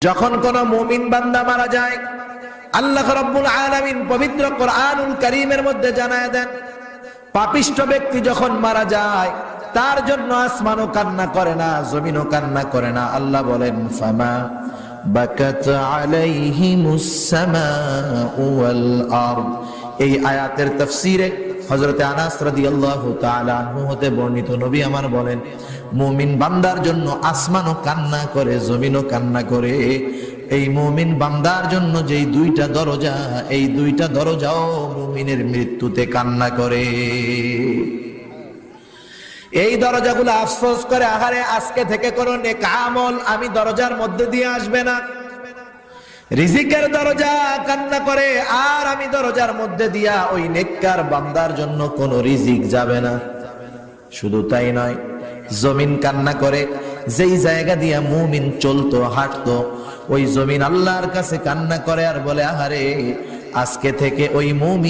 যখন কোন মুমিন বান্দা মারা যায়, আল্লাহ রাব্বুল আলামিন পবিত্র কোরআনুল কারীমের মধ্যে জানায় দেন, পাপিষ্ঠ ব্যক্তি যখন মারা যায় তার জন্য আসমানও কান্না করে না, জমিনও কান্না করে না। আল্লাহ বলেন, ফামা বাকাত আলাইহিমুস সামাউ ওয়াল আরদ। এই আয়াতের তাফসীরে হযরতে আনাস রাদিয়াল্লাহু তাআলা আনহু হতে বর্ণিত, নবী আমার বলেন, মুমিন বান্দার জন্য আসমানও কান্না করে, জমিনও কান্না করে। এই মুমিন বান্দার জন্য যেই দুইটা দরজা, এই দুইটা দরজাও মুমিনের মৃত্যুতে কান্না করে। এই দরজাগুলো আফসোস করে, আহারে আজকে থেকে কোনো নেক আমল আমি দরজার মধ্যে দিয়ে আসবে না। রিজিকের দরজা কান্না করে, আর আমি দরজার মধ্যে দিয়া ওই নেককার বান্দার জন্য কোনো রিজিক যাবে না। শুধু তাই নয়, জমিন কান্না করে, যেই জায়গা দিয়া মুমিন চলতো হাঁটতো, ওই জমিন আল্লাহর কাছে কান্না করে আর বলে, আহারে আজকে থেকে ওই মুমিন